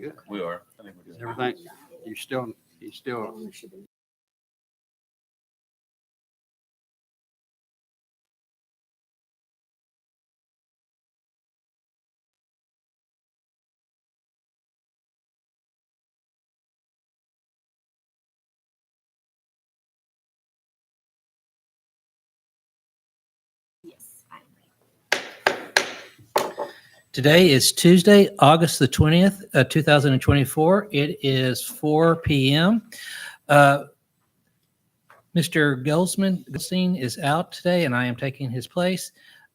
good. We are. I think we're good. Everything, you still, Yes, I'm ready. Today is Tuesday, August the 20th, 2024. It is 4 p.m. Mr. Goldstein is out today, and I am taking his place.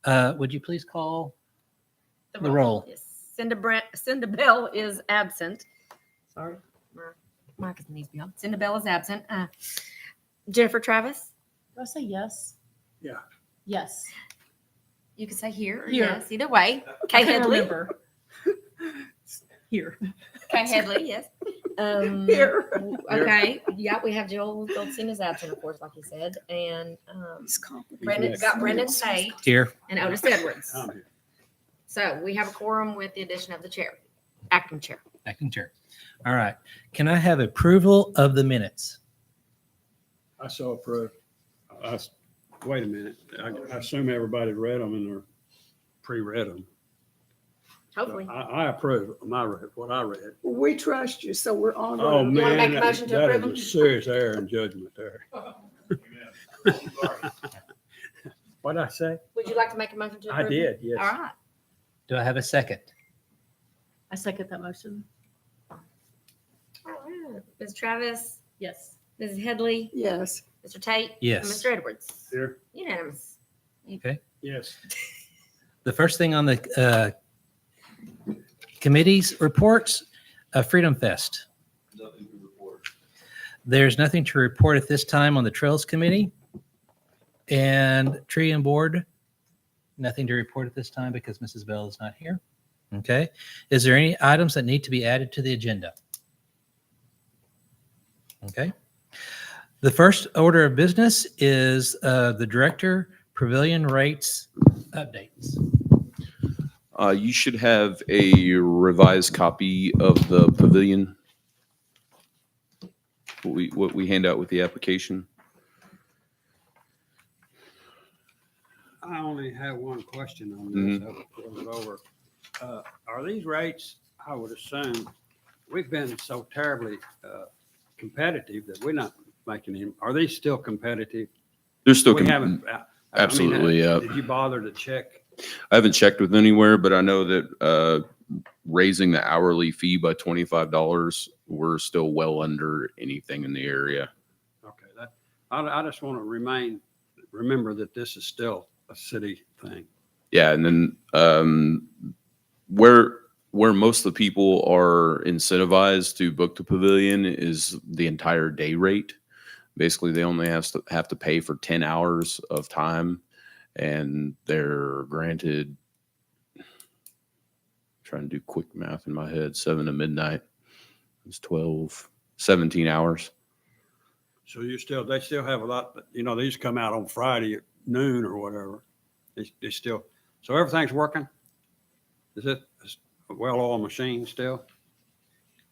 Would you please call the roll? Yes. Cinda Bell is absent. Sorry, my mic needs to be on. Cinda Bell is absent. Jennifer Travis, Do I say yes? Yeah. Yes. you could say here or Here. yes, either way. I Kay can't Headley. remember. Here. Kay Headley, yes. Here. Okay. Yeah, we have Joel Goldstein is absent, of course, like you said, and Brendan Tate Here. and Otis Edwards. I'm here. So we have a quorum with the addition of the chair, acting chair. Acting chair. All right. Can I have approval of the minutes? I saw approved. Wait a minute. I assume everybody read them and they're pre-read them. Hopefully. I approve what I read. We trust you, so we're on. Oh, You wanna man, make a motion to that approve is a serious error in judgment there. What'd I say? Would you like to make a motion to I approve? did, yes. All right. Do I have a second? I second that motion. All right. Ms. Travis, Yes. Mrs. Headley, Yes, Mr. Tate. Yes. And Mr. Edwards. Here? Unanimous. Yes. The first thing on the committee's reports, Freedom Fest. Nothing to report. There's nothing to report at this time on the Trails Committee. And Tree and Board, nothing to report at this time because Mrs. Bell is not here. Okay. Is there any items that need to be added to the agenda? Okay. The first order of business is the Director Pavilion Rates updates. You should have a revised copy of the pavilion. What we hand out with the application. I only have one question on this. Mhm. I will put it over. Are these rates, I would assume, we've been so terribly competitive that we're not making them. Are these still competitive? They're still. We haven't. Absolutely, yeah. Did you bother to check? I haven't checked with anywhere, but I know that raising the hourly fee by $25, we're still well under anything in the area. Okay, I just want to remember that this is still a city thing. Yeah, and then where most of the people are incentivized to book the pavilion is the entire day rate. Basically, they only have to pay for 10 hours of time, and they're granted, trying to do quick math in my head, 7 to midnight. It's 12, 17 hours. So they still have a lot, but these come out on Friday at noon or whatever. They still, so everything's working? Is it a well-oiled machine still?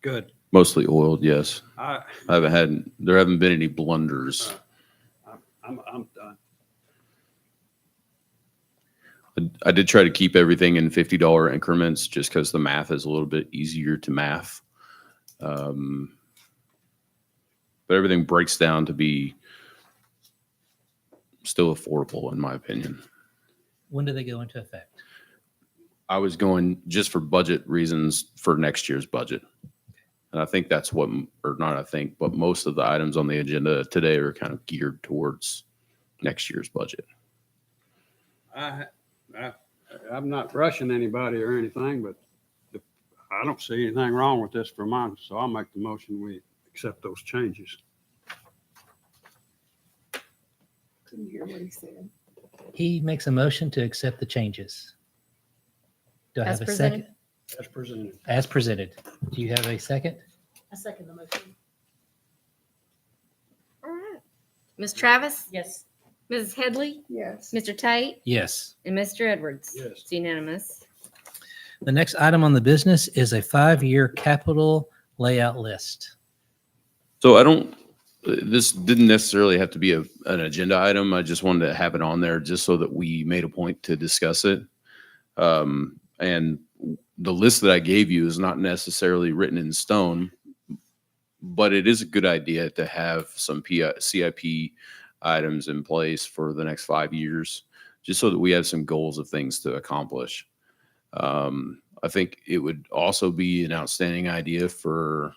Good. Mostly oiled, yes. I, There haven't been any blunders. I'm done. I did try to keep everything in $50 increments just because the math is a little bit easier to math. But everything breaks down to be still affordable, in my opinion. When do they go into effect? I was going just for budget reasons for next year's budget. And I think that's what, or not I think, but most of the items on the agenda today are kind of geared towards next year's budget. I'm not rushing anybody or anything, but I don't see anything wrong with this for mine, so I'll make the motion we accept those changes. couldn't hear what he said. He makes a motion to accept the changes. Do I As have a presented? second? As presented. As presented. Do you have a second? I second the motion. All right. Ms. Travis, Yes. Mrs. Headley, Yes, Mr. Tate, Yes. and Mr. Edwards. Yes. It's unanimous. The next item on the business is a 5-year capital layout list. So this didn't necessarily have to be an agenda item. I just wanted to have it on there just so that we made a point to discuss it. And the list that I gave you is not necessarily written in stone, but it is a good idea to have some CIP items in place for the next 5 years, just so that we have some goals of things to accomplish. I think it would also be an outstanding idea for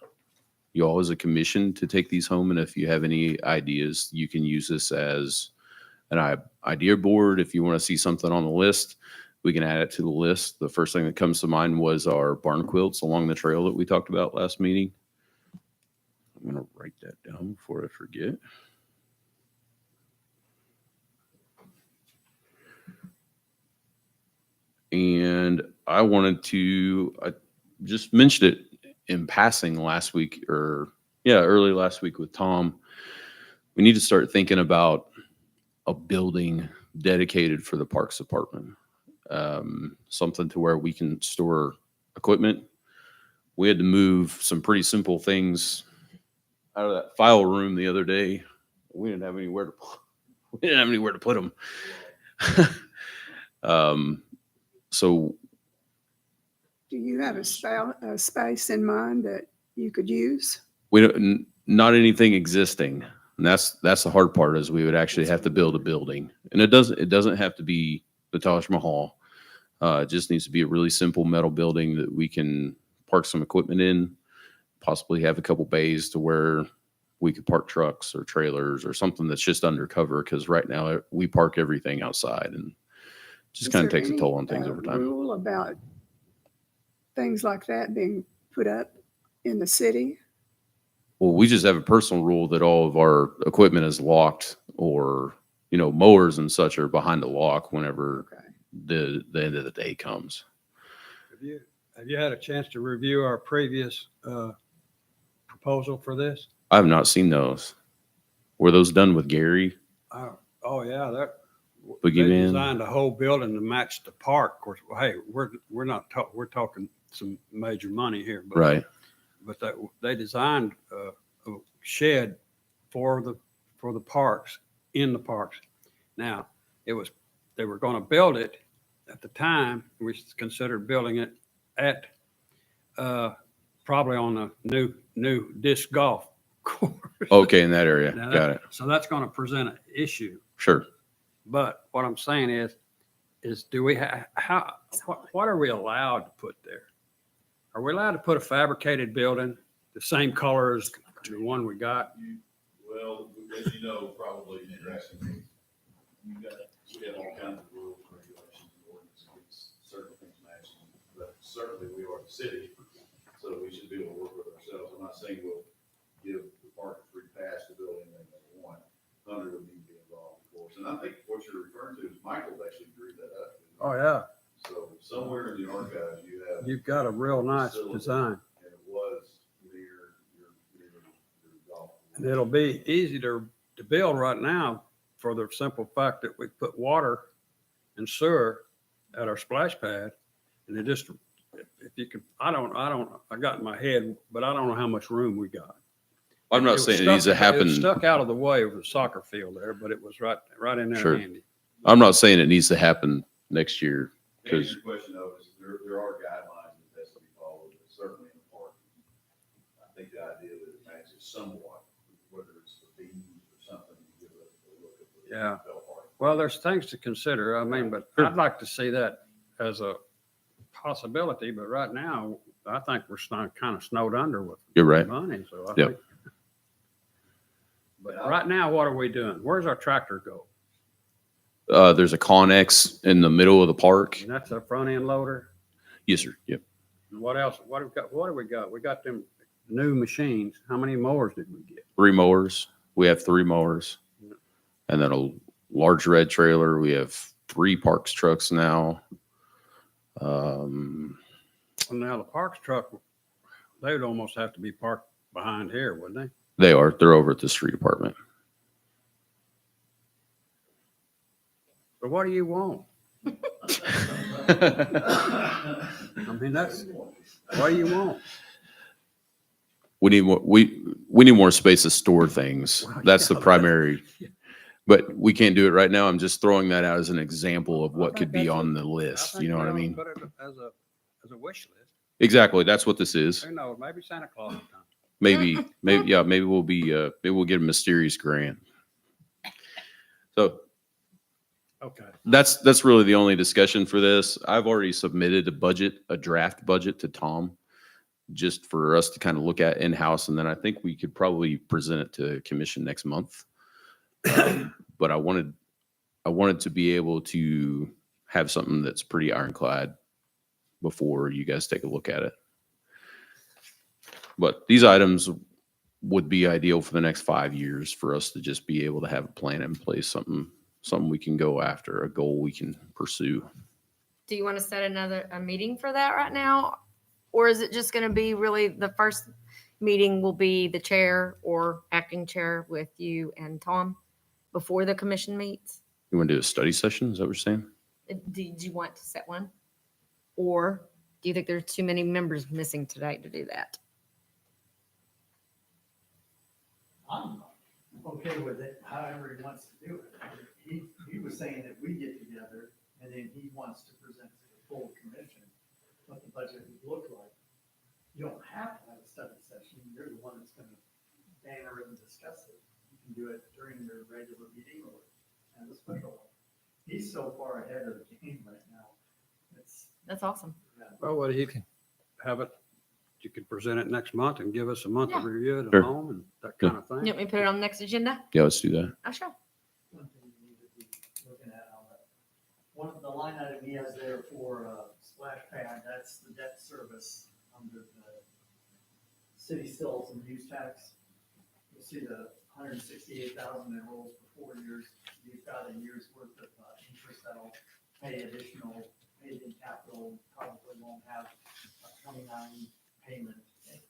you all as a commission to take these home. And if you have any ideas, you can use this as an idea board. If you want to see something on the list, we can add it to the list. The first thing that comes to mind was our barn quilts along the trail that we talked about last meeting. I'm going to write that down before I forget. And I just mentioned it in passing last week, early last week with Tom. We need to start thinking about a building dedicated for the Parks Department. Something to where we can store equipment. We had to move some pretty simple things out of that file room the other day. We didn't have anywhere to put them. So Do you have a space in mind that you could use? we don't, not anything existing. And that's the hard part, is we would actually have to build a building. And it doesn't have to be the Taj Mahal. It just needs to be a really simple metal building that we can park some equipment in, possibly have a couple bays to where we could park trucks or trailers or something that's just undercover. Because right now we park everything outside, and just Is kind of there takes a any, toll on things over time. Rule about things like that being put up in the city? Well, we just have a personal rule that all of our equipment is locked, or, mowers and such are behind the lock whenever Okay. the end of the day comes. Have you had a chance to review our previous proposal for this? I have not seen those. Were those done with Gary? Oh yeah, Boogie they Man? designed the whole building to match the park. Of course, hey, we're not we're talking some major money here, but Right. But they designed a shed for the parks, in the parks. Now they were going to build it at the time. We considered building it at probably on the new disc golf course. Okay, in that area. Now Got it. So that's going to present an issue. Sure. But what I'm saying is do we what are we allowed to put there? Are we allowed to put a fabricated building the same color as the one we got? Well, as you know, probably interesting. We have all kinds of rules, regulations, ordinances, against certain things matching. But certainly we are the city, so we should be able to work with ourselves. I'm not saying we'll give the park a free pass to build anything they want. Hunter would need to be involved, of course. And I think what you're referring to is Michael actually drew that up. Oh yeah, So somewhere in the archives, you've got a real nice facility, design, and it was near your golf. and it'll be easy to build right now for the simple fact that we put water and sewer at our splash pad, and it just, if you could, I got in my head, but I don't know how much room we got. I'm not was saying it needs to stuck- It happen. was stuck out of the way of the soccer field there, but it was right in there Sure. handy. I'm not saying it needs to happen next year. To answer 'Cause- your question though, is there are guidelines that has to be followed, but certainly in the park. I think the idea that it matches somewhat, whether it's the beams or something, you give a look at the. Yeah. Bell Park. Well, there's things to consider. I mean, but Sure. I'd like to see that as a possibility, but right now, I think we're kind of snowed under with You're right. money, so I Yep. think. But right now, what are we doing? Where's our tractor go? There's a Connex in the middle of the park. And that's a front end loader? Yes, sir. Yep. And what else? What have we got? We got them new machines. How many mowers did we get? 3 mowers. We have 3 mowers. And then a large red trailer. We have 3 Parks trucks now. Well, now the parks truck, they would almost have to be parked behind here, wouldn't They're over at the street department. they? But what do you want? I mean, that's what do you want? We need more, we need more space to store things. Well, That's the yeah, primary, but we can't do it right now. I'm just throwing that out as an example of I what think could be that's on a- the list. think You know we what I ought to mean? Put it as a wish list. Exactly. That's what this is. Who knows? Maybe Santa Claus will come. Maybe, yeah, maybe we'll get a mysterious grant. So Okay. that's really the only discussion for this. I've already submitted a draft budget to Tom, just for us to kind of look at in-house, and then I think we could probably present it to commission next month. But I wanted to be able to have something that's pretty ironclad before you guys take a look at it. But these items would be ideal for the next 5 years for us to just be able to have a plan in place, something we can go after, a goal we can pursue. Do you want to set a meeting for that right now? Or is it just going to be really the first meeting will be the chair or acting chair with you and Tom before the commission meets? You want to do a study session? Is that what you're saying? Did you want to set one? Or do you think there's too many members missing today to do that? I'm okay with it, however he wants to do it. He was saying that we get together and then he wants to present to the full commission what the budget would look like. You don't have to have a study session. You're the one that's gonna banner and discuss it. You can do it during your regular meeting or have a special one. He's so far ahead of the game right now. That's awesome. Well, what he can have it, you could present it next month and give us a month to Yeah. review it at Sure. home and that kind of You thing. want me to put it on the next agenda? Yeah, let's do that. Oh, sure. One thing you need to be looking at on that. One of the line item he has there for splash pad, that's the debt service under the city stills and use tax. You'll see the 168,000 that rolls for 4 years. You've got a year's worth of interest that'll pay additional, paid in capital, probably won't have a 29 payment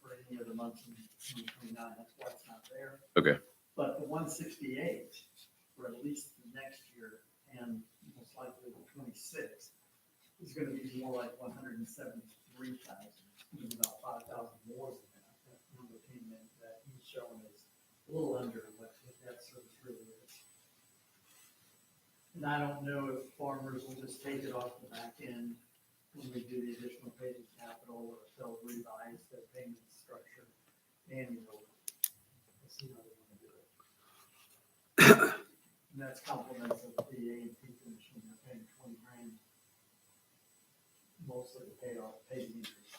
for any of the months in 2029. That's why it's not there. Okay. But the 168 for at least the next year and most likely the 26 is going to be more like 173,000, maybe about 5,000 more than that. That number came in that he's showing is a little under what the debt service really is. And I don't know if farmers will just take it off the back end when we do the additional paid in capital, or if they'll revise their payment structure annually. We'll see how they want to do it. And that's compliments of the A and P commission, they're paying 20 grand. Mostly to pay off paid interest.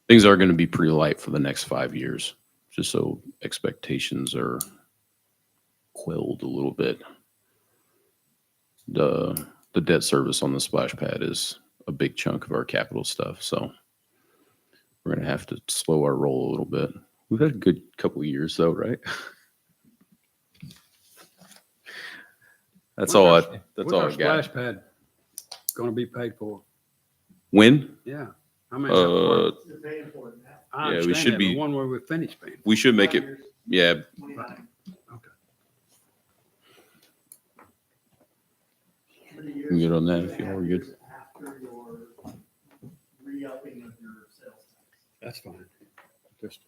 Things are going to be pretty light for the next 5 years, just so expectations are quelled a little bit. The debt service on the splash pad is a big chunk of our capital stuff, so we're going to have to slow our roll a little bit. We've had a good couple of years though, right? That's all I What's our got. splash pad gonna be paid for? When? Yeah. I mean, I You're paying for it now. yeah, we understand should that, be- but one where we finished paying. We should make it, yeah, 29. Okay. 3 we years, can get on that if 2.5 y'all are good. years after your re-upping of your sales tax. That's fine. Just,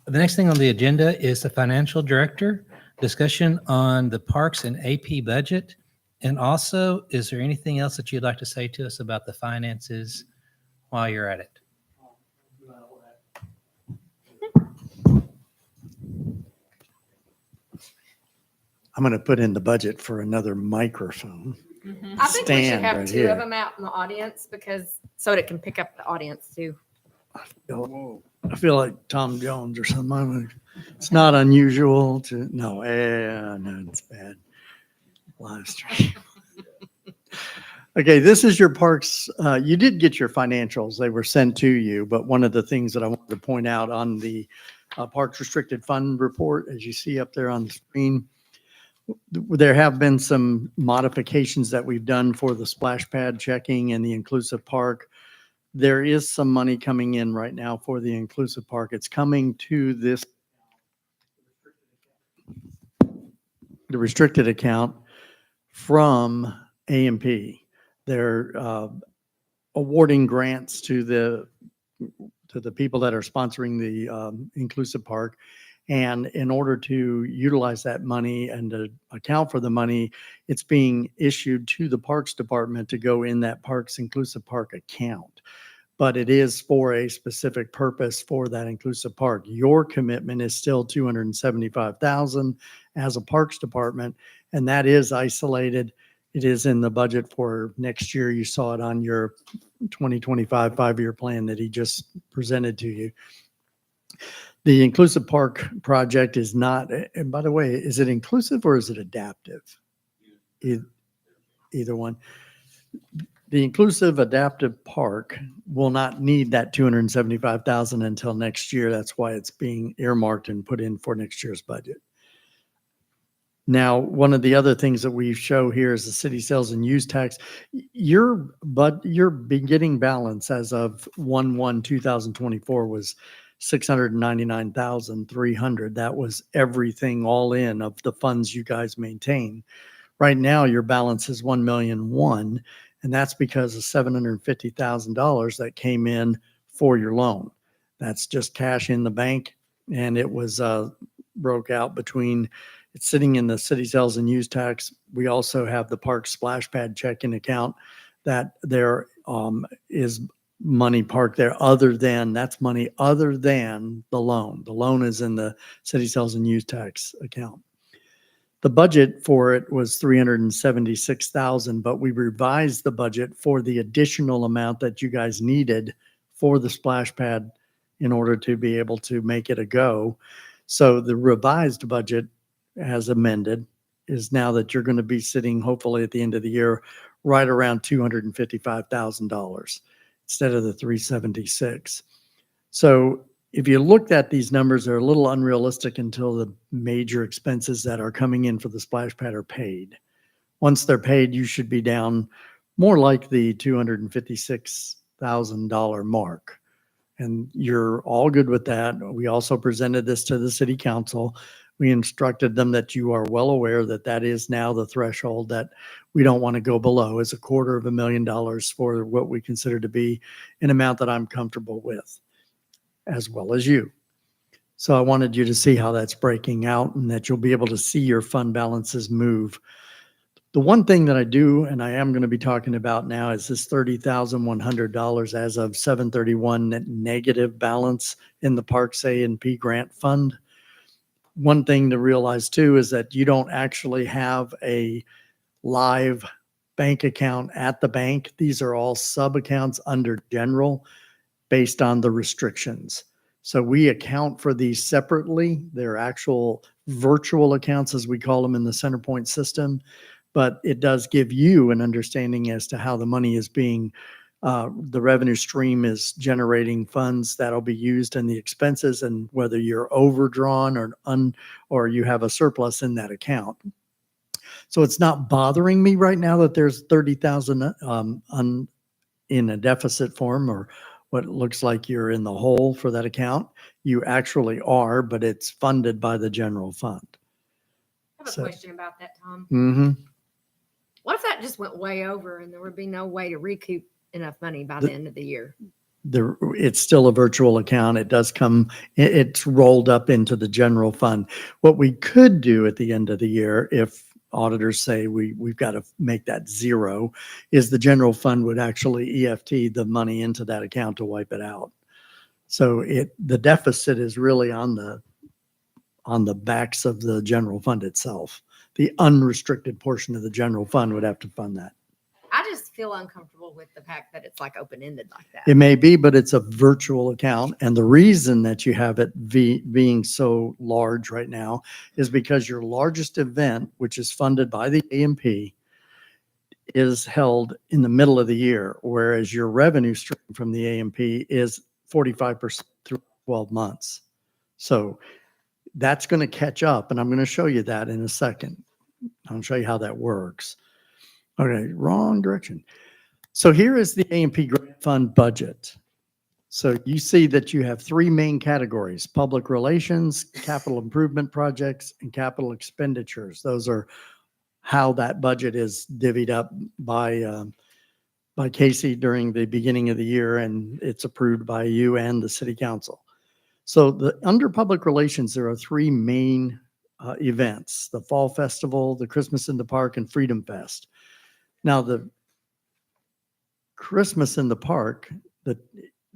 The next thing on the agenda is the financial director, discussion on the parks and AP budget. And also, is there anything else that you'd like to say to us about the finances while you're at it? Do all that. I'm going to put in the budget for another microphone. I think we should Stand have right two here. of them out in the audience because so that it can pick up the audience too. whoa. I feel like Tom Jones or something. It's not unusual to, no, no, it's bad. Live stream. Okay, this is your parks. You did get your financials. They were sent to you, but one of the things that I wanted to point out on the Parks Restricted Fund report, as you see up there on the screen, there have been some modifications that we've done for the splash pad checking and the inclusive park. There is some money coming in right now for the inclusive park. It's coming to this the restricted account from A&P. They're awarding grants to the people that are sponsoring the inclusive park. And in order to utilize that money and to account for the money, it's being issued to the Parks Department to go in that Parks Inclusive Park account. But it is for a specific purpose for that inclusive park. Your commitment is still 275,000 as a Parks Department, and that is isolated. It is in the budget for next year. You saw it on your 2025 5-year plan that he just presented to you. The inclusive park project is not, and by the way, is it inclusive or is it adaptive? Either one. The inclusive adaptive park will not need that 275,000 until next year. That's why it's being earmarked and put in for next year's budget. Now, one of the other things that we show here is the city sales and use tax. Your beginning balance as of 1/1/2024 was 699,300. That was everything all in of the funds you guys maintain. Right now, your balance is 1,000,001, and that's because of $750,000 that came in for your loan. That's just cash in the bank, and it was broke out between. It's sitting in the city sales and use tax. We also have the park splash pad checking account that there is money parked there that's money other than the loan. The loan is in the city sales and use tax account. The budget for it was 376,000, but we revised the budget for the additional amount that you guys needed for the splash pad in order to be able to make it a go. So the revised budget has amended is now that you're going to be sitting hopefully at the end of the year right around $255,000 instead of the 376. So if you looked at these numbers, they're a little unrealistic until the major expenses that are coming in for the splash pad are paid. Once they're paid, you should be down more like the $256,000 mark. And you're all good with that. We also presented this to the city council. We instructed them that you are well aware that that is now the threshold that we don't want to go below, is $250,000 for what we consider to be an amount that I'm comfortable with, as well as you. So I wanted you to see how that's breaking out and that you'll be able to see your fund balances move. The one thing that I do, and I am going to be talking about now, is this $30,100 as of 7/31 negative balance in the Parks A&P grant fund. One thing to realize too is that you don't actually have a live bank account at the bank. These are all sub accounts under general based on the restrictions. So we account for these separately. They're actual virtual accounts, as we call them in the Centerpoint system, but it does give you an understanding as to how the money is being the revenue stream is generating funds that'll be used in the expenses, and whether you're overdrawn or you have a surplus in that account. So it's not bothering me right now that there's 30,000 in a deficit form, or what looks like you're in the hole for that account. You actually are, but it's funded by the general fund. I have a So- question about that, Tom. Mm-hmm. What if that just went way over and there would be no way to recoup enough money by the end of the year? It's still a virtual account. It does come, it's rolled up into the general fund. What we could do at the end of the year, if auditors say we've got to make that zero, is the general fund would actually EFT the money into that account to wipe it out. So the deficit is really on the backs of the general fund itself. The unrestricted portion of the general fund would have to fund that. I just feel uncomfortable with the fact that it's like open-ended like that. It may be, but it's a virtual account. And the reason that you have it being so large right now is because your largest event, which is funded by the A&P, is held in the middle of the year, whereas your revenue stream from the A&P is 45% through 12 months. So that's going to catch up, and I'm going to show you that in a second. I'll show you how that works. Okay, wrong direction. So here is the A&P grant fund budget. So you see that you have three main categories: public relations, capital improvement projects, and capital expenditures. Those are how that budget is divvied up by Casey during the beginning of the year, and it's approved by you and the city council. So under public relations, there are three main events: the Fall Festival, the Christmas in the Park, and Freedom Fest. Now, the Christmas in the Park, the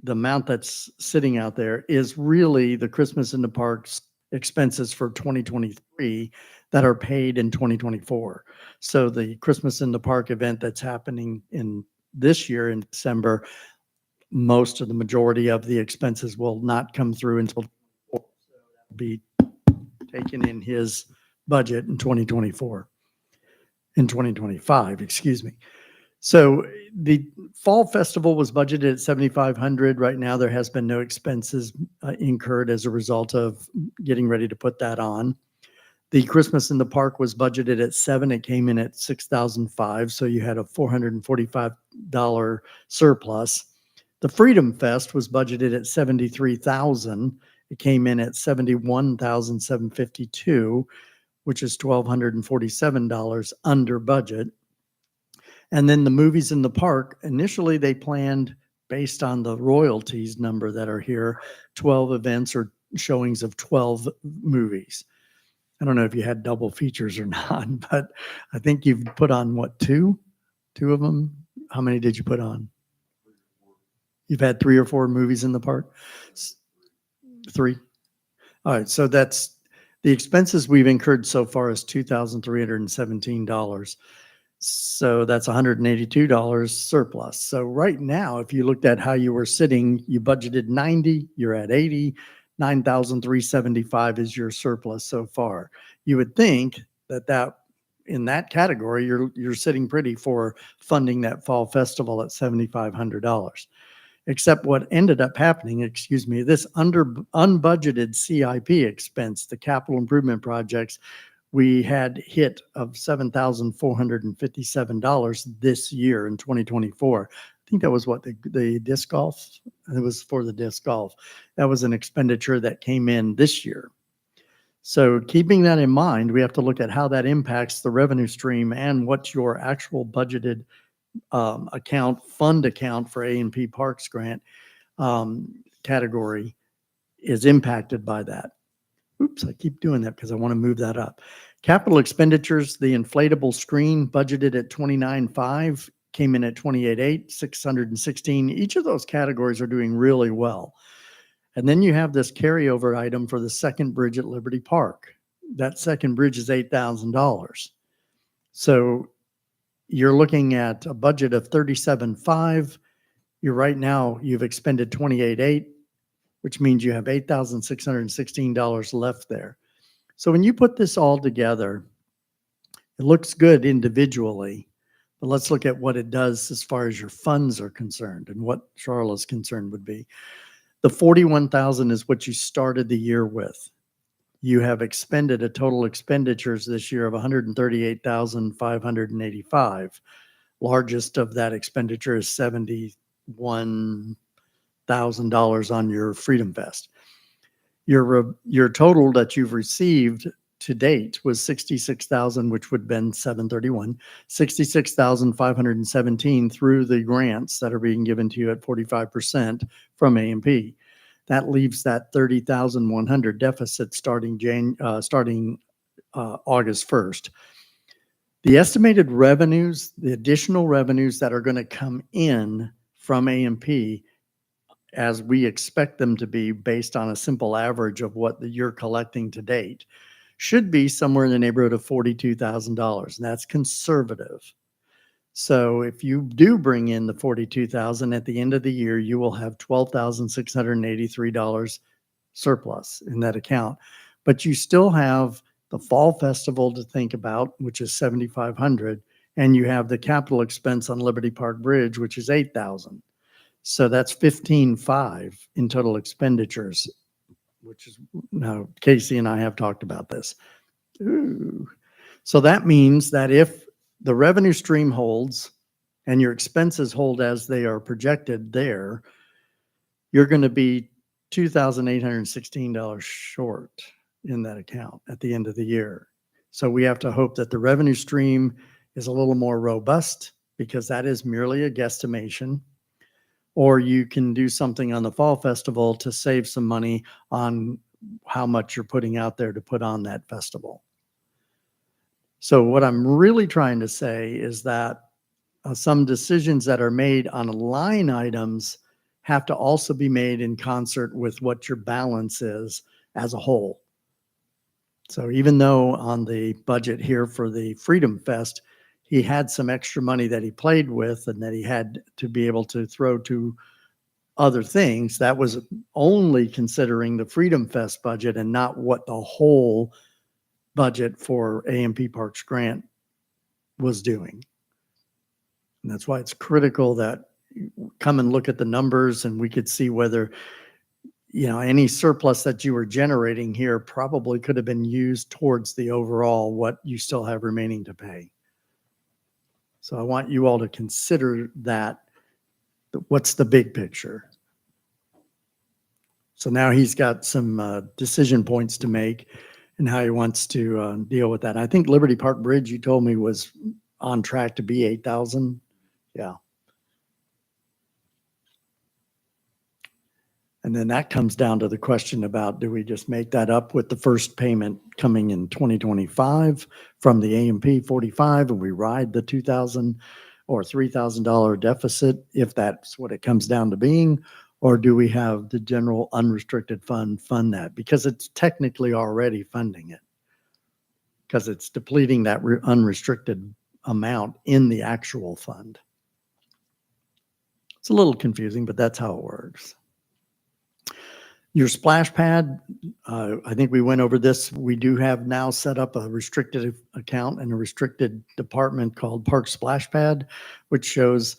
amount that's sitting out there is really the Christmas in the Park's expenses for 2023 that are paid in 2024. So the Christmas in the Park event that's happening in this year in December, most of the majority of the expenses will not come through until be taken in his budget in 2025, excuse me. So the Fall Festival was budgeted at 7,500. Right now, there has been no expenses incurred as a result of getting ready to put that on. The Christmas in the Park was budgeted at 7. It came in at 6,005. So you had a $445 surplus. The Freedom Fest was budgeted at 73,000. It came in at 71,752, which is $1,247 under budget. And then the movies in the park, initially they planned, based on the royalties number that are here, 12 events or showings of 12 movies. I don't know if you had double features or not, but I think you've put on what, two of them? How many did you put on? You've had 3 or 4 movies in the park? 3. All right. So that's the expenses we've incurred so far is $2,317. So that's $182 surplus. So right now, if you looked at how you were sitting, you budgeted 90, you're at 80, 9,375 is your surplus so far. You would think that in that category, you're sitting pretty for funding that fall festival at $7,500. Except what ended up happening, this unbudgeted CIP expense, the capital improvement projects, we had hit of $7,457 this year in 2024. I think that was what the disc golf, it was for the disc golf. That was an expenditure that came in this year. So keeping that in mind, we have to look at how that impacts the revenue stream and what your actual budgeted fund account for A&P Parks grant category is impacted by that. Oops, I keep doing that because I want to move that up. Capital expenditures, the inflatable screen budgeted at 29.5 came in at 28.8, 616. Each of those categories are doing really well. And then you have this carryover item for the second bridge at Liberty Park. That second bridge is $8,000. So you're looking at a budget of 37.5. You've expended 28.8, which means you have $8,616 left there. So when you put this all together, it looks good individually, but let's look at what it does as far as your funds are concerned and what Charlotte's concern would be. The 41,000 is what you started the year with. You have expended a total expenditures this year of 138,585. Largest of that expenditure is $71,000 on your Freedom Fest. Your total that you've received to date was 66,000, which would have been 731, 66,517 through the grants that are being given to you at 45% from A&P. That leaves that 30,100 deficit starting August 1st. The estimated revenues, the additional revenues that are going to come in from A&P, as we expect them to be based on a simple average of what you're collecting to date, should be somewhere in the neighborhood of $42,000, and that's conservative. So if you do bring in the $42,000 at the end of the year, you will have $12,683 surplus in that account. But you still have the Fall Festival to think about, which is $7,500, and you have the capital expense on Liberty Park Bridge, which is $8,000. So that's $15,500 in total expenditures, which is now Casey and I have talked about this. Ooh. So that means that if the revenue stream holds and your expenses hold as they are projected there, you're going to be $2,816 short in that account at the end of the year. So we have to hope that the revenue stream is a little more robust, because that is merely a guesstimation. Or you can do something on the fall festival to save some money on how much you're putting out there to put on that festival. So what I'm really trying to say is that some decisions that are made on line items have to also be made in concert with what your balance is as a whole. So even though on the budget here for the Freedom Fest, he had some extra money that he played with and that he had to be able to throw to other things, that was only considering the Freedom Fest budget and not what the whole budget for AMP Parks Grant was doing. And that's why it's critical that you come and look at the numbers and we could see whether, any surplus that you were generating here probably could have been used towards the overall what you still have remaining to pay. So I want you all to consider that. What's the big picture? So now he's got some decision points to make and how he wants to deal with that. I think Liberty Park Bridge, you told me, was on track to be 8,000. Yeah. And then that comes down to the question about, do we just make that up with the first payment coming in 2025 from the AMP 45 and we ride the $2,000 or $3,000 deficit if that's what it comes down to being? Or do we have the general unrestricted fund that? Because it's technically already funding it, because it's depleting that unrestricted amount in the actual fund. It's a little confusing, but that's how it works. Your splash pad, I think we went over this. We do have now set up a restricted account and a restricted department called Park Splash Pad, which shows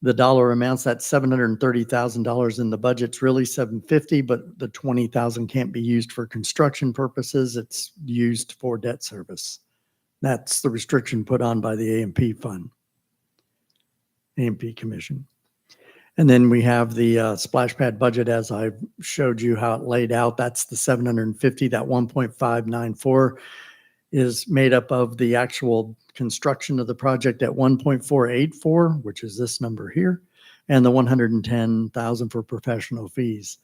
the dollar amounts. That $730,000 in the budget's really $750,000, but the $20,000 can't be used for construction purposes. It's used for debt service. That's the restriction put on by the AMP fund, AMP commission. And then we have the splash pad budget, as I showed you how it laid out. That's the 750. That 1.594 is made up of the actual construction of the project at 1.484, which is this number here, and the 110,000 for professional fees.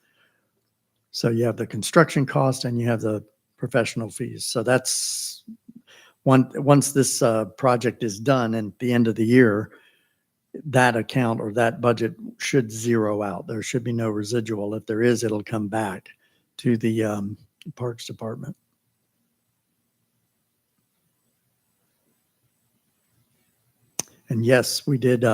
So you have the construction cost and you have the professional fees. So that's once this project is done and at the end of the year, that account or that budget should zero out. There should be no residual. If there is, it'll come back to the Parks Department. And yes, we did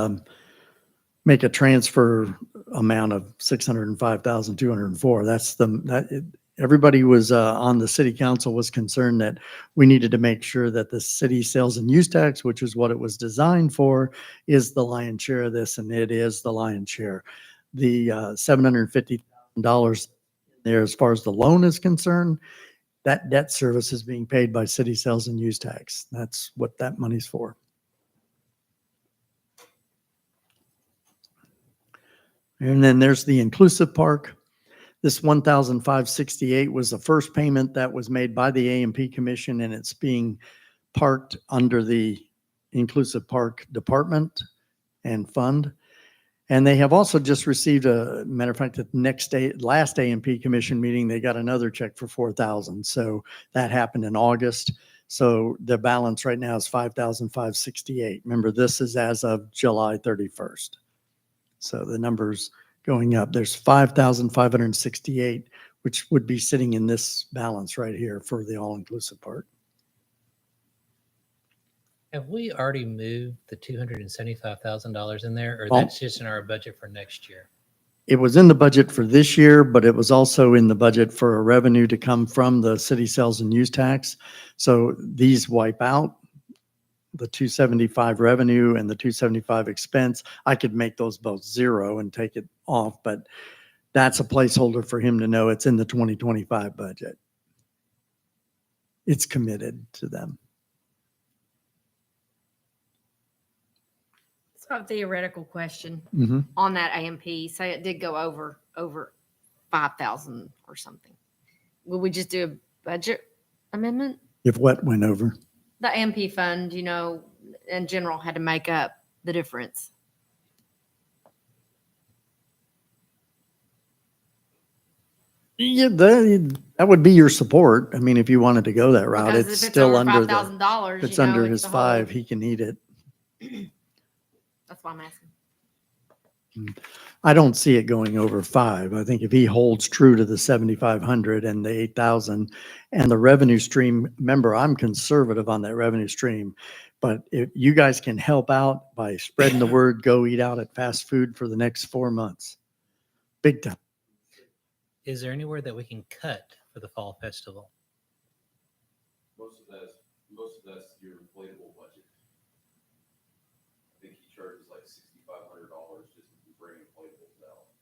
make a transfer amount of $605,204. Everybody was on the city council was concerned that we needed to make sure that the city sales and use tax, which is what it was designed for, is the lion's share of this, and it is the lion's share. The $750,000 there, as far as the loan is concerned, that debt service is being paid by city sales and use tax. That's what that money's for. And then there's the inclusive park. This $1,568 was the first payment that was made by the AMP Commission, and it's being parked under the Inclusive Park Department and Fund. And they have also just received, a matter of fact, at the last AMP Commission meeting, they got another check for $4,000. So that happened in August. So the balance right now is $5,568. Remember, this is as of July 31st. So the number's going up. There's 5,568, which would be sitting in this balance right here for the all-inclusive part. Have we already moved the $275,000 in there, or Well, that's just in our budget for next year? It was in the budget for this year, but it was also in the budget for a revenue to come from the city sales and use tax. So these wipe out the 275 revenue and the 275 expense. I could make those both zero and take it off, but that's a placeholder for him to know it's in the 2025 budget. It's committed to them. So a theoretical question Mm-hmm. on that AMP. Say it did go over over 5,000 or something? Will we just do a budget amendment? If what went over. The AMP fund, in general had to make up the difference. Yeah, that would be your support. I mean, if you wanted to go that route, Because it's if it's still over under the, $5,000, if it's under his the whole- 5, he can eat it. That's why I'm asking. I don't see it going over 5. I think if he holds true to the 7,500 and the 8,000 and the revenue stream, remember, I'm conservative on that revenue stream. But if you guys can help out by spreading the word, go eat out at fast food for the next 4 months. Big time. Is there anywhere that we can cut for the fall festival? Most of that's your inflatable budget. I think he charges like $6,500 just to bring inflatables out.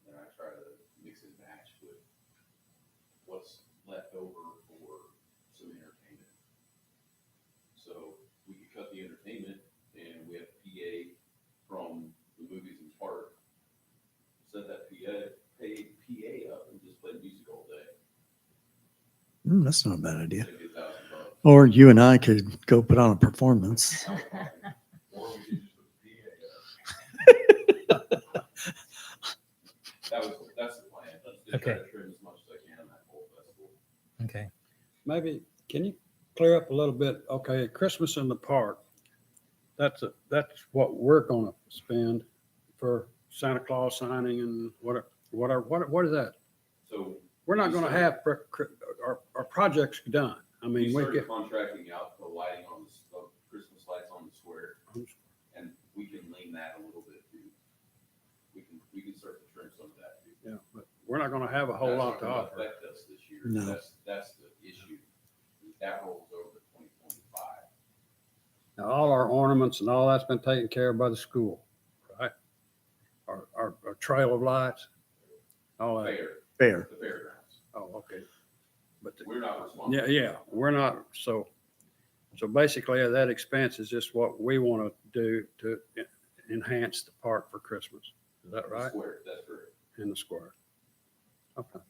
And I try to mix and match with what's left over for some entertainment. So we could cut the entertainment and we have PA from the movies and park. Set that PA up and just play music all day. That's not a bad idea. Maybe $1,000. Or you and I could go put on a performance. Or we could just put the PA up. That's the plan. Just try Okay. to trim as much as I can in that whole festival. Okay. Maybe, can you clear up a little bit? Okay, Christmas in the park. That's what we're gonna spend for Santa Claus signing and whatever. What is that? So We're not gonna have our projects done. I we mean, we started get, contracting out the lighting on the Christmas lights on the square, and we can lean that a little bit too. We can start to trim some of that too. yeah, but we're not gonna have a whole That's lot not to gonna offer. affect us this year. No. That's the issue. That rolls over to 2025. Now, all our ornaments and all that's been taken care of by the school, right? Our trail of lights, all that. Fair. The fairgrounds. Oh, okay. But, We're not responsible. yeah, we're not, so basically that expense is just what we want to do to enhance the park for Christmas. Is that right? Square, that's correct. In the square. Okay.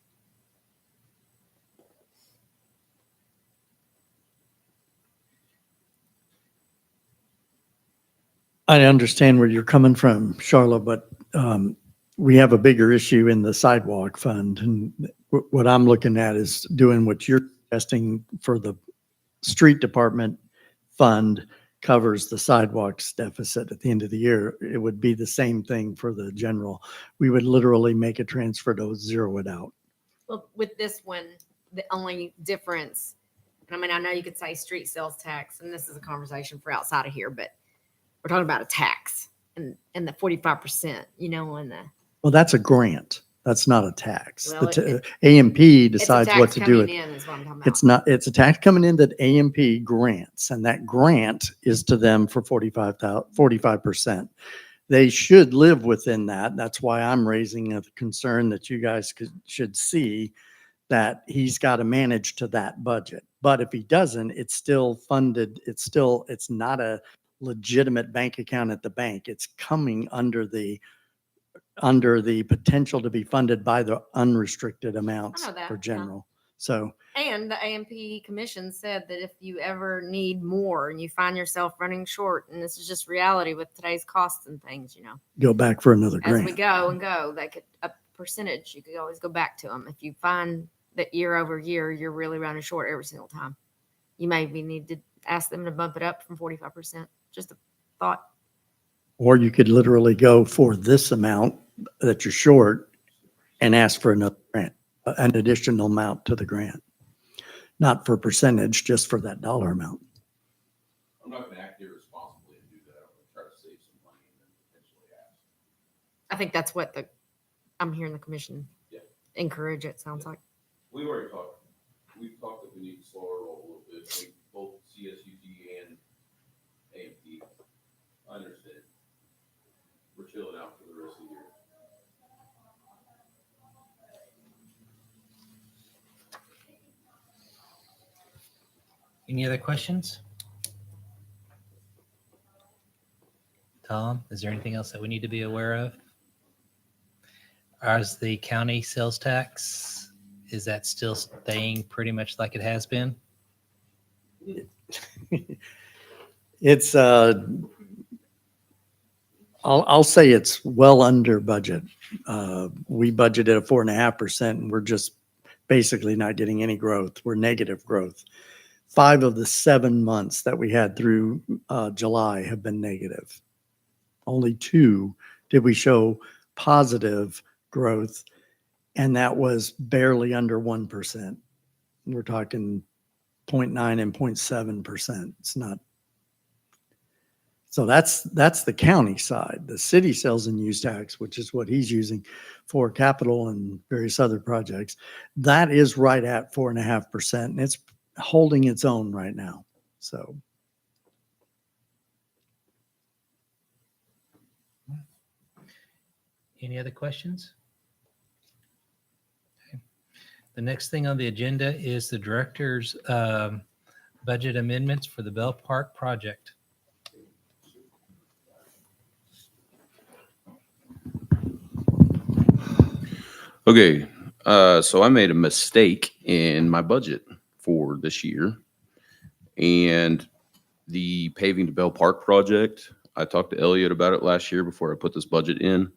I understand where you're coming from, Charlotte, but we have a bigger issue in the sidewalk fund. And what I'm looking at is doing what you're suggesting for the street department fund covers the sidewalks deficit at the end of the year. It would be the same thing for the general. We would literally make a transfer to zero it out. Well, with this one, the only difference, I mean, I know you could say street sales tax, and this is a conversation for outside of here, but we're talking about a tax and the 45%, and the. Well, that's a grant. That's not a tax. Well, AMP It's a decides tax what to do coming with. in is what I'm talking about. It's not, it's a tax coming in that AMP grants, and that grant is to them for 45%. They should live within that. That's why I'm raising a concern that you guys should see that he's got to manage to that budget. But if he doesn't, it's still funded. It's not a legitimate bank account at the bank. It's coming under the potential to be funded by the unrestricted amounts know that, for yeah. general. So And the AMP commission said that if you ever need more and you find yourself running short, and this is just reality with today's costs and things, go back for another as we grant. go and go, they could, a percentage, you could always go back to them. If you find that year over year, you're really running short every single time, you maybe need to ask them to bump it up from 45%. Just a thought. Or you could literally go for this amount that you're short and ask for another grant, an additional amount to the grant. Not for percentage, just for that dollar amount. I'm not going to act irresponsibly and do that. I'm going to try to save some money and then potentially ask. I think that's what I'm hearing the commission Yeah. encourage, it sounds like. We've talked that we need to slow our roll a little bit, I think both CSUT and AMP. I understand. We're chilling out for the rest of the year. Any other questions? Tom, is there anything else that we need to be aware of? As the county sales tax, is that still staying pretty much like it has been? It's, I'll say it's well under budget. We budgeted a 4.5% and we're just basically not getting any growth. We're negative growth. 5 of the 7 months that we had through July have been negative. Only 2 did we show positive growth, and that was barely under 1%. We're talking 0.9 and 0.7%. It's not. So that's the county side. The city sales and use tax, which is what he's using for capital and various other projects, that is right at 4.5%, and it's holding its own right now. So. Any other questions? Okay. The next thing on the agenda is the director's budget amendments for the Bell Park project. Okay, so I made a mistake in my budget for this year. And the paving to Bell Park project, I talked to Elliot about it last year before I put this budget in.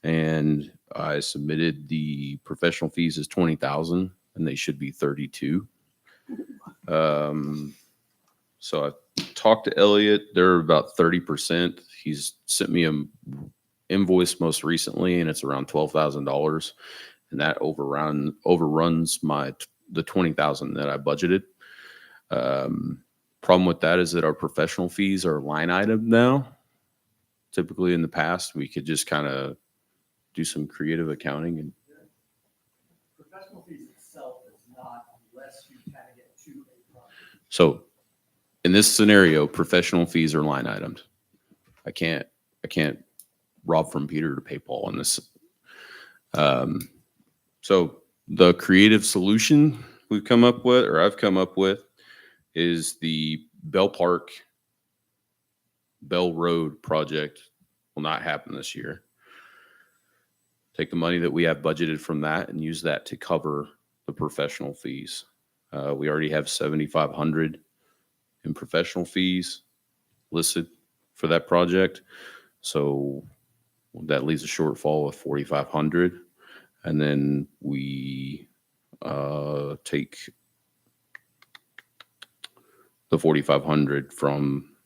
And I submitted the professional fees as 20,000 and they should be 32. So I talked to Elliot, they're about 30%. He's sent me an invoice most recently and it's around $12,000. And that overruns the 20,000 that I budgeted. Problem with that is that our professional fees are line item now. Typically in the past, we could just kind of do some creative accounting and Professional fees itself is not unless you kind of get to a project. so in this scenario, professional fees are line items. I can't rob from Peter to pay Paul on this. So the creative solution we've come up with, or I've come up with, is the Bell Park, Bell Road project will not happen this year. Take the money that we have budgeted from that and use that to cover the professional fees. We already have 7,500 in professional fees listed for that project. So that leaves a shortfall of 4,500. And then we take the 4,500 from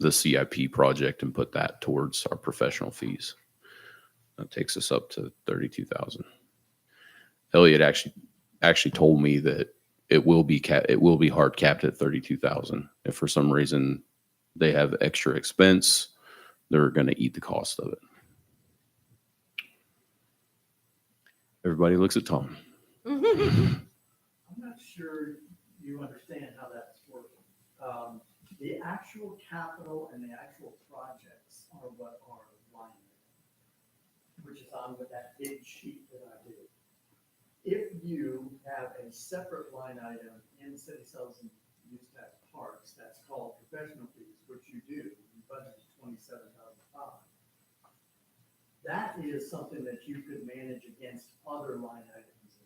the CIP project and put that towards our professional fees. That takes us up to 32,000. Elliot actually told me that it will be hard capped at 32,000. If for some reason they have extra expense, they're going to eat the cost of it. Everybody looks at Tom. I'm not sure you understand how that's working. The actual capital and the actual projects are what are line items, which is on with that big sheet that I did. If you have a separate line item in city sales and use tax parks, that's called professional fees, which you do, you budget $27,500. That is something that you could manage against other line items.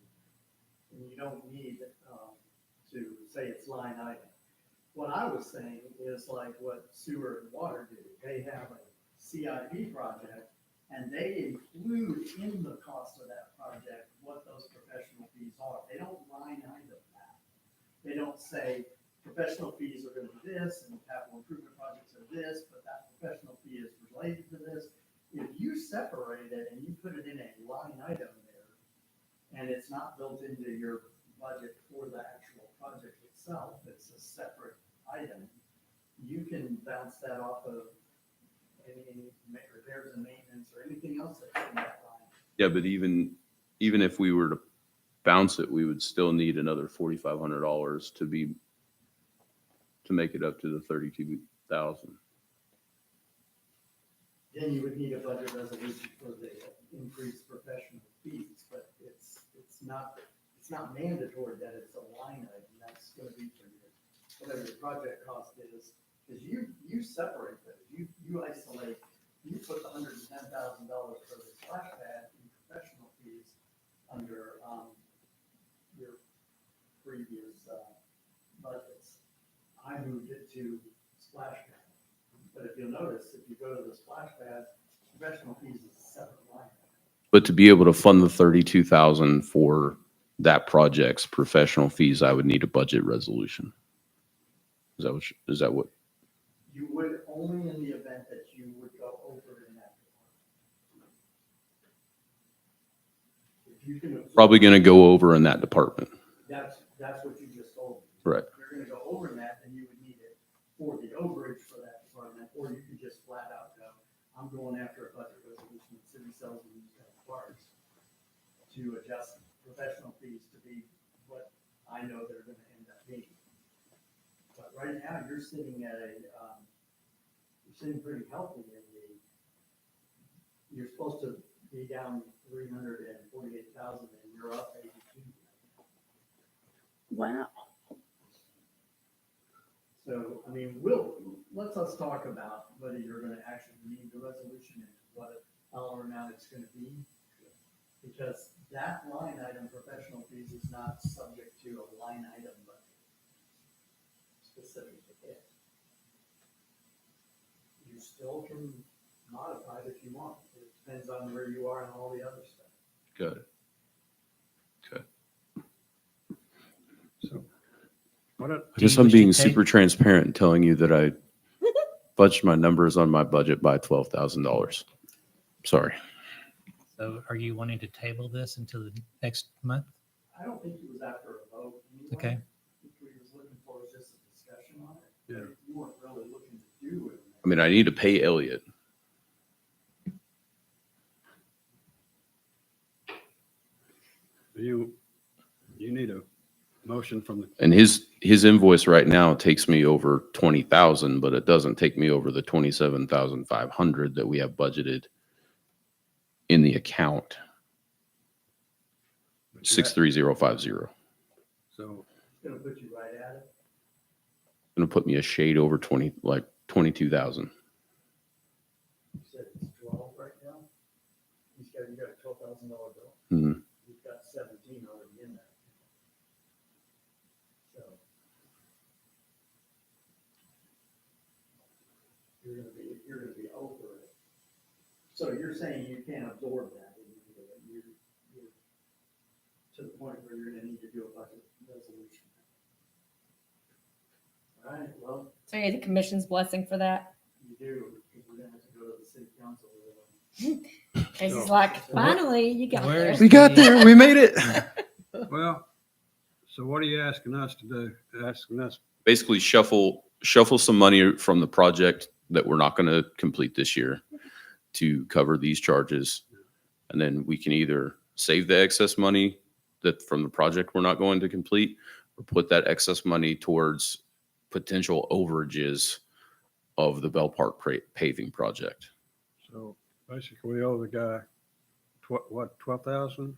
And you don't need to say it's line item. What I was saying is like what sewer and water do. They have a CIP project and they include in the cost of that project what those professional fees are. They don't line item that. They don't say professional fees are going to be this and capital improvement projects are this, but that professional fee is related to this. If you separate it and you put it in a line item there and it's not built into your budget for the actual project itself, it's a separate item, you can bounce that off of any repairs and maintenance or anything else that's in that line. Yeah, but even if we were to bounce it, we would still need another $4,500 to make it up to the 32,000. Then you would need a budget resolution for the increased professional fees, but it's not mandatory that it's a line item. That's going to be for your, whatever your project cost is, because you separate those. You isolate. You put the $110,000 for this splash pad and professional fees under, your previous, budgets. I moved it to splash pad. But if you'll notice, if you go to the splash pad, professional fees is a separate line. But to be able to fund the 32,000 for that project's professional fees, I would need a budget resolution. Is that what? You would only in the event that you would go over in that department. If you can. absorb- Probably going to go over in that department. That's what you just told me. Right. If you're gonna go over in that, then you would need it for the overage for that department, or you could just flat out go, I'm going after a budget resolution that city sells and used parts to adjust professional fees to be what I know they're gonna end up being. But right now, you're sitting at a, you're sitting pretty healthy in the, you're supposed to be down 348,000 and you're up 82. Wow. So, I mean, let's talk about whether you're gonna actually need the resolution and what dollar amount it's gonna be. Because that line item, professional fees, is not subject to a line item budget specific to it. You still can modify it if you want. It depends on where you are and all the other stuff. Good. So, what, I guess I'm being super transparent and telling you that I budged my numbers on my budget by $12,000. Sorry. So are you wanting to table this until the next month? I don't think it was after a vote. anyway. Okay. I think we was looking for was just a discussion on it. Yeah. You weren't really looking to do it. I mean, I need to pay Elliot. you need a motion from the, And his invoice right now takes me over 20,000, but it doesn't take me over the 27,500 that we have budgeted in the account, 63050. so, It's gonna put you right at it. Gonna put me a shade over 20, like 22,000. You said it's 12 right now. You got a $12,000 bill. Mhm. You've got 17 already in there. So. You're gonna be over it. So you're saying you can't absorb that. You're to the point where you're gonna need to do a budget resolution. All right, well, So you need the commission's blessing for that. you do, because we're gonna have to go to the city council. Casey's So- like, finally, you got there. Where's We got there. We made it. well, so what are you asking us to do? Asking us, Basically shuffle some money from the project that we're not going to complete this year to cover these charges. And then we can either save the excess money that from the project we're not going to complete, or put that excess money towards potential overages of the Bell Park paving project. so basically we owe the guy, what, 12,000?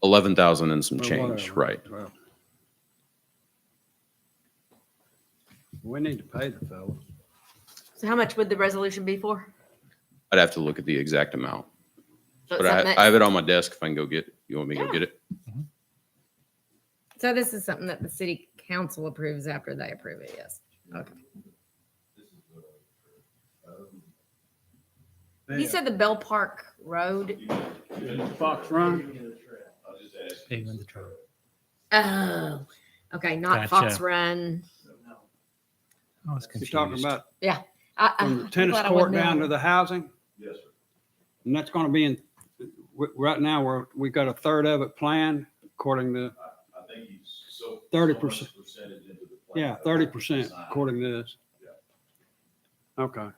11,000 and some Or change, whatever, right? 12. We need to pay the fellow. So how much would the resolution be for? I'd have to look at the exact amount, So, but it's something I have that- it on my desk if I can go get it. You want me to go Yeah. get it? so this is something that the city council approves after they approve it, yes. Okay. You said the Bell Park Road. Fox Run? I'll just ask. Paving the trail. Oh, okay, not Gotcha. Fox Run. I was You're confused. talking about I'm from the tennis glad I court wasn't down there. to the housing? Yes, sir. And that's gonna be in, right now, we got a third of it planned according to, I think he's so. 30%. so much percentage into the plan. yeah, 30% according to this. Okay.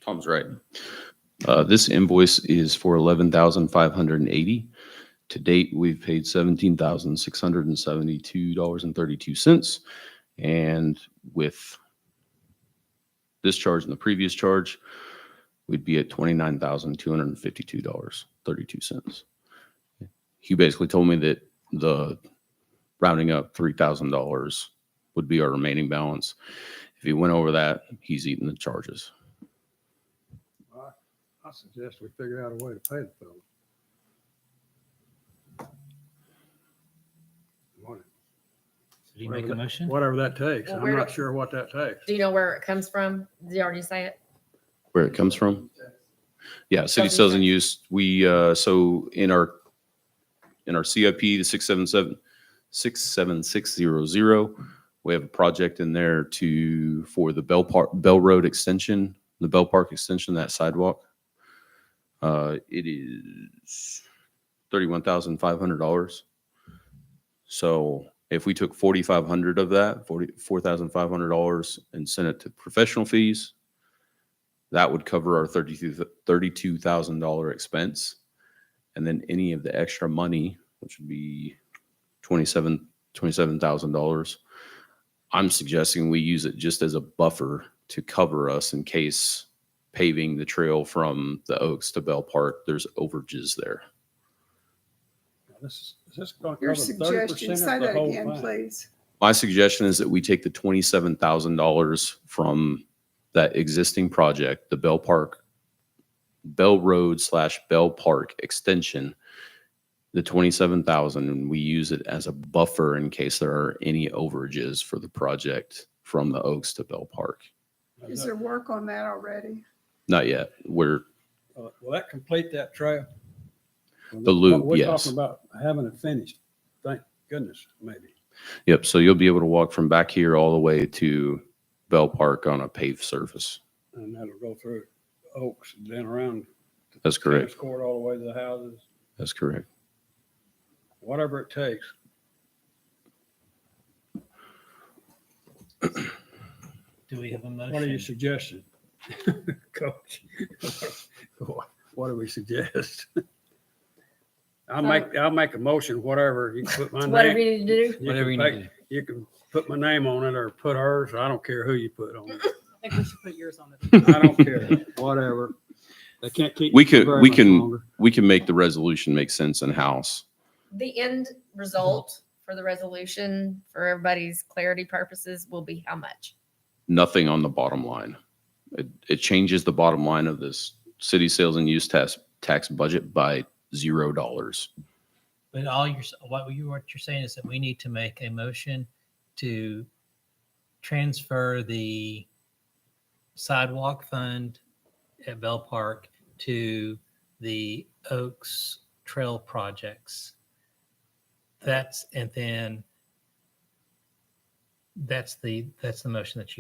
Tom's right. This invoice is for 11,580. To date, we've paid $17,672.32. And with this charge and the previous charge, we'd be at $29,252.32. He basically told me that the rounding up $3,000 would be our remaining balance. If he went over that, he's eating the charges. I suggest we figure out a way to pay the fellow. Do you make a motion? Whatever that takes. Well, I'm where not do- sure what that takes. Do you know where it comes from? Did you already say it? Where it comes from? Yeah, city Sales and sales and tax. use, we, so in our CIP, the 67600, we have a project in there for the Bell Road extension, the Bell Park extension, that sidewalk. It is $31,500. So if we took 4,500 of that, $44,500 and sent it to professional fees, that would cover our $32,000 expense. And then any of the extra money, which would be $27,000, I'm suggesting we use it just as a buffer to cover us in case paving the trail from the Oaks to Bell Park, there's overages there. Is this going to Your cover suggestion, 30% say of the that whole again, thing? please. My suggestion is that we take the $27,000 from that existing project, the Bell Road / Bell Park extension, the 27,000, and we use it as a buffer in case there are any overages for the project from the Oaks to Bell Park. Is there work on that already? Not yet. Will that complete that trail? The loop, We're yes. talking about having it finished. Thank goodness, maybe. Yep. So you'll be able to walk from back here all the way to Bell Park on a paved surface. And that'll go through Oaks, then around. the That's correct. tennis court all the way to the houses, That's correct. whatever it takes. Do we have a motion? What are you suggesting? Coach, what do we suggest? I'll make a motion, whatever. You can put my Whatever name. you need to do. you Whatever can you need make- to do. You can put my name on it or put hers. I don't care who you put on it. I think we should put yours on it. I don't care, whatever. They can't keep. We me could, very we much can, longer. we can make the resolution make sense in house. The end result for the resolution, for everybody's clarity purposes, will be how much? Nothing on the bottom line. It changes the bottom line of this city sales and use tax budget by $0. But what you're saying is that we need to make a motion to transfer the sidewalk fund at Bell Park to the Oaks Trail projects. That's the motion that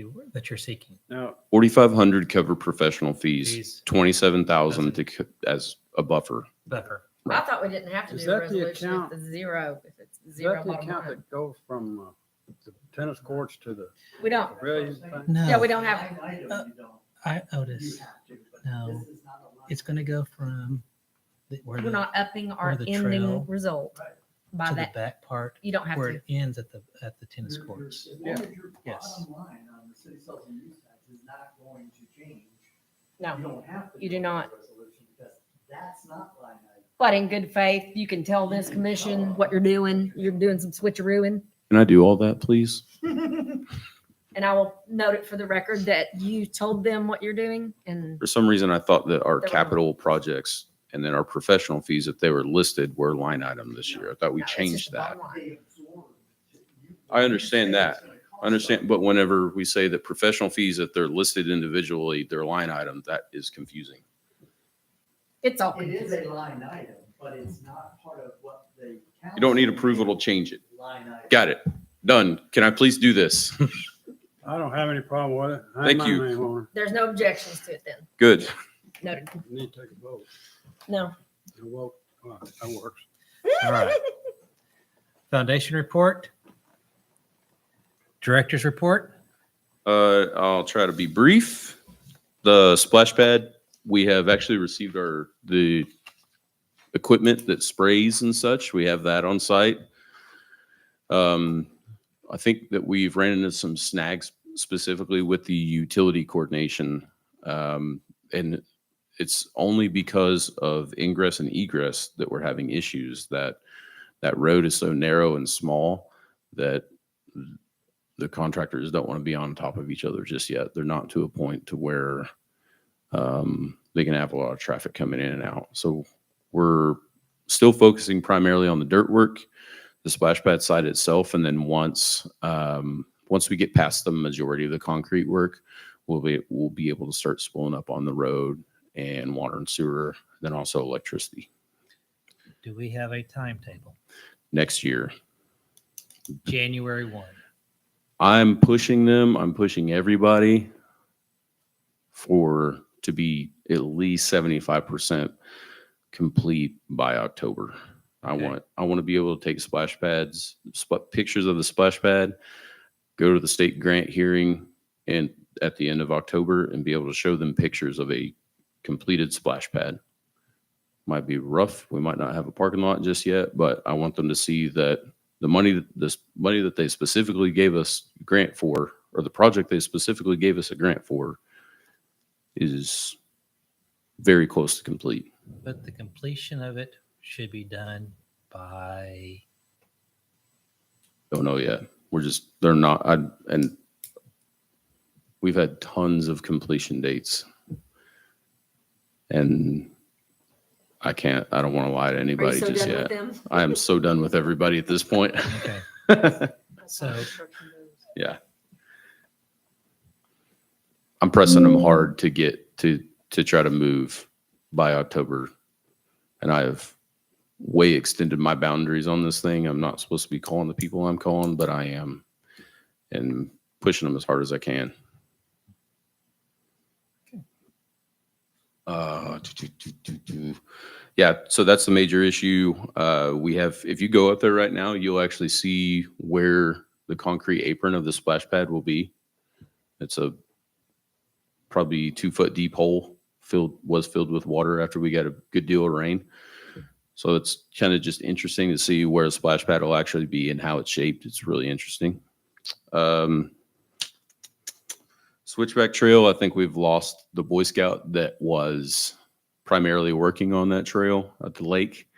you're seeking. Now, 4,500 cover professional fees, Fees. 27,000 as a buffer. Buffer. I thought we didn't have to Is do a that the resolution account- if it's zero, if it's is zero that the bottom account line. that goes from the tennis courts to the We don't, pavilion thing? No. yeah, we don't have, Line item, Uh, you don't. I, Otis, You have to, but no. this is not a line it's going to go from where we're not upping our or the ending trail. result by to the that. back part You don't have where to. it ends at the tennis Your- courts. As long as your Yes. bottom line on the city sales and use tax is not going to change, you No, don't have to. You do a not. resolution because that's not line item. but in good faith, you can tell this commission what you're doing. You're doing some switcherooing. Can I do all that, please? And I will note it for the record that you told them what you're doing and For some reason, I thought that our They're wrong. capital projects and then our professional fees, if they were listed, were line item this year. I thought we No, it's just changed the that. bottom line. They absorb. I understand that. It's gonna cost I understand, them. but whenever we say that professional fees, if they're listed individually, they're line item, that is confusing. It's all It is confusing. a line item, but it's not part of what the. You don't need council approval to change it. Line item. Got it. Done. Can I please do this? I don't have any problem with it. I have Thank my you. name on it. There's no objections to it then. Good. Noted. You need to take a vote. No. A vote. All right, that works. All right. Foundation report. Director's report. I'll try to be brief. The splash pad, we have actually received the equipment that sprays and such. We have that on site. I think that we've ran into some snags specifically with the utility coordination. And it's only because of ingress and egress that we're having issues. That road is so narrow and small that the contractors don't want to be on top of each other just yet. They're not to a point to where they can have a lot of traffic coming in and out. So we're still focusing primarily on the dirt work, the splash pad side itself, and then once we get past the majority of the concrete work, we'll be able to start spooling up on the road and water and sewer, then also electricity Do we have a timetable? next year. January 1. I'm pushing everybody to be at least 75% complete by October. Okay. I want to be able to take splash pads, pictures of the splash pad, go to the state grant hearing and at the end of October and be able to show them pictures of a completed splash pad. Might be rough. We might not have a parking lot just yet, but I want them to see that the money that they specifically gave us grant for, or the project they specifically gave us a grant for, is very close to complete. But the completion of it should be done by, Don't know yet. They're not, and we've had tons of completion dates. And I don't want to lie to Are you anybody so just done with yet. them? I am so done with everybody at this point. okay. So, Yeah. I'm pressing them hard to get to try to move by October. And I have way extended my boundaries on this thing. I'm not supposed to be calling the people I'm calling, but I am, and pushing them as hard as I can. Yeah, so that's the major issue. If you go up there right now, you'll actually see where the concrete apron of the splash pad will be. It's a probably 2-foot deep hole filled with water after we got a good deal of rain. So it's kind of just interesting to see where the splash pad will actually be and how it's shaped. It's really interesting. Switchback Trail, I think we've lost the Boy Scout that was primarily working on that trail at the lake.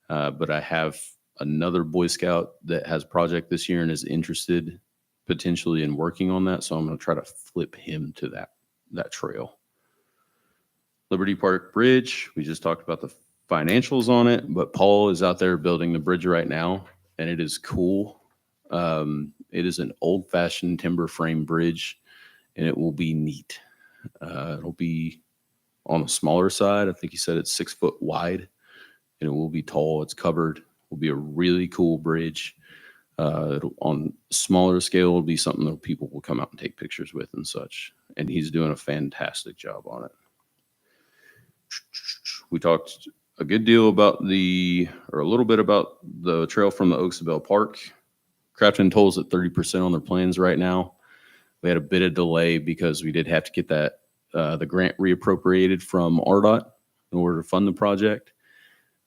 But I have another Boy Scout that has a project this year and is interested potentially in working on that. So I'm going to try to flip him to that trail. Liberty Park Bridge, we just talked about the financials on it, but Paul is out there building the bridge right now, and it is cool. It is an old-fashioned timber frame bridge, and it will be neat. It'll be on the smaller side. I think he said it's 6 foot wide, and it will be tall. It's covered. It will be a really cool bridge. On smaller scale, it'll be something that people will come out and take pictures with and such. And he's doing a fantastic job on it. We talked a good deal about a little bit about the trail from the Oaks of Bell Park. Crafton Toll's at 30% on their plans right now. We had a bit of delay because we did have to get the grant reappropriated from RDOT in order to fund the project.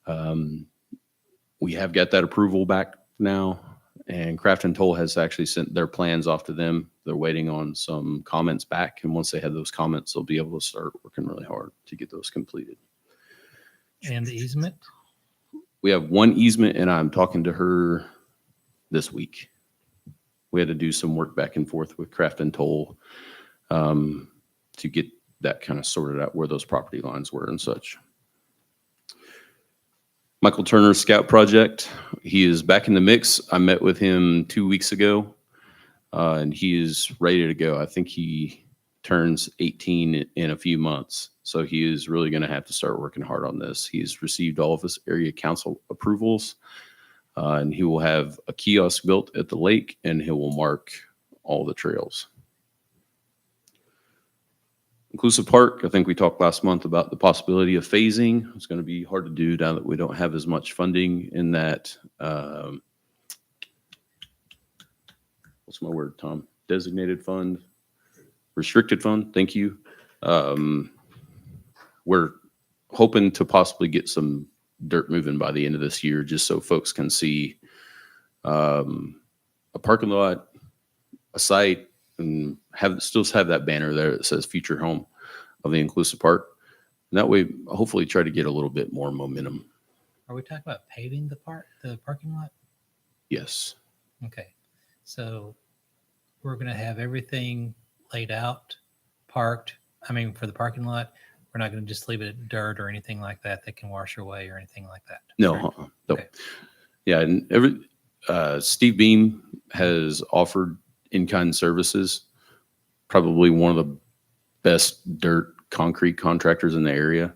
We have got that approval back now, and Crafton Toll has actually sent their plans off to them. They're waiting on some comments back, and once they have those comments, they'll be able to start working really hard to get those completed. and the easement? We have one easement, and I'm talking to her this week. We had to do some work back and forth with Crafton Toll to get that kind of sorted out where those property lines were and such. Michael Turner's Scout Project, he is back in the mix. I met with him 2 weeks ago, and he is ready to go. I think he turns 18 in a few months, so he is really going to have to start working hard on this. He's received all of his area council approvals, and he will have a kiosk built at the lake, and he will mark all the trails. Inclusive Park, I think we talked last month about the possibility of phasing. It's going to be hard to do now that we don't have as much funding in that, what's my word, Tom? Designated fund, restricted fund, thank you. We're hoping to possibly get some dirt moving by the end of this year, just so folks can see a parking lot, a site, and still have that banner there that says future home of the Inclusive Park. And that way, hopefully try to get a little bit more momentum. Are we talking about paving the parking lot? Yes. Okay. So we're going to have everything laid out, parked. I mean, for the parking lot, we're not going to just leave it dirt or anything like that that can wash away or anything like that. No, Correct? no. Okay. Yeah, and Steve Beam has offered in-kind services. Probably one of the best dirt concrete contractors in the area.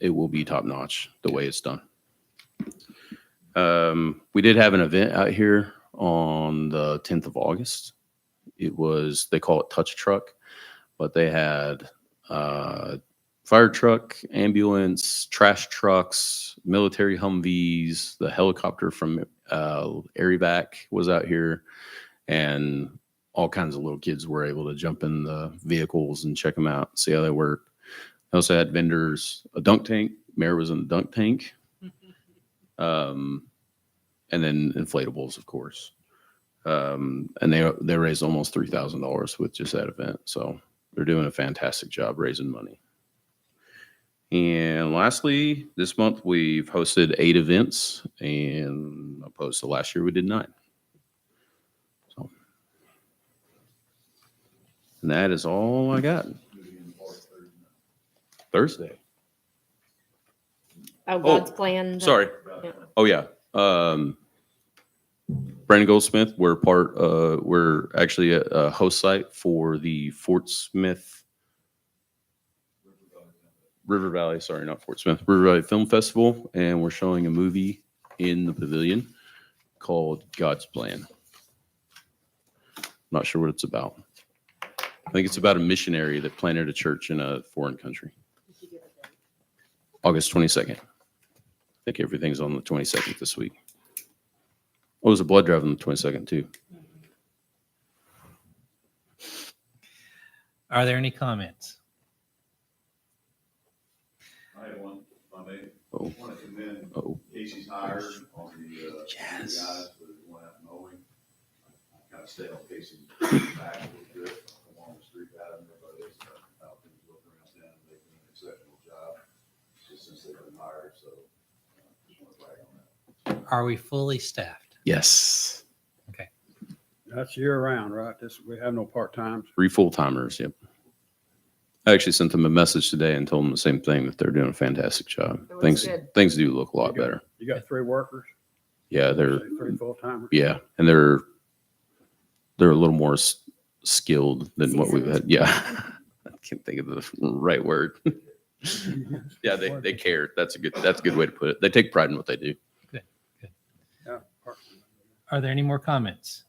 It will be top notch the way it's done. We did have an event out here on the 10th of August. They call it Touch Truck, but they had fire truck, ambulance, trash trucks, military Humvees, the helicopter from Airback was out here, and all kinds of little kids were able to jump in the vehicles and check them out, see how they work. They also had vendors, a dunk tank. Mayor was in the dunk tank. And then inflatables, of course. And they raised almost $3,000 with just that event. So they're doing a fantastic job raising money. And lastly, this month we've hosted 8 events, and opposed to last year we did 9. So, and that is all I got. Thursday. Oh, God's plan. Sorry. Yeah. Oh yeah. Brandon Goldsmith, we're actually a host site for the River Valley Film Festival, and we're showing a movie in the pavilion called God's Plan. Not sure what it's about. I think it's about a missionary that planted a church in a foreign country. August 22nd. I think everything's on the 22nd this week. Oh, there's a blood drive on the 22nd too. Are there any comments? I have one, if I may. Oh. I want to commend Oh. Casey's hire on the, Yes. guys that went out mowing. I kind of stayed on Casey's back a little bit along the street pattern, everybody else, how things look around town, and they've done an exceptional job just since they've been hired, so just want to brag on that. Are we fully staffed? Yes. That's year round, right? We have no part-times. 3 full-timers. Yep. I actually sent them a message today and told them the same thing, that they're doing a fantastic job. It looks Things good. things do look a lot better. You got 3 workers? Yeah, they're 3 full-timers? yeah, and they're a little more skilled than what we've had. Yeah, I can't think of the right word. Yeah, they care. That's a good way to put it. They take pride in what they do. Yeah. Are there any more comments?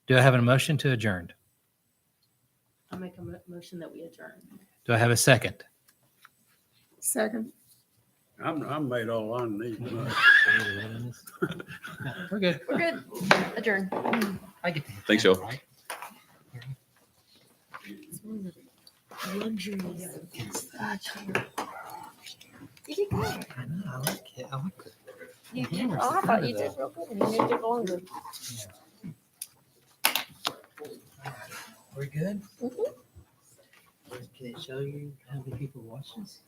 Do I have a motion to adjourn? I'll make a motion that we adjourn. Do I have a second? Second. I'm made all I need. We're good. We're good. Adjourn. I get to Thanks, y'all. right? Luxuries. You did good. I know. I like it. I like it. You did, oh, I thought you did real good. And you moved it longer. We're good? Mhm. Can it show you how many people watch this?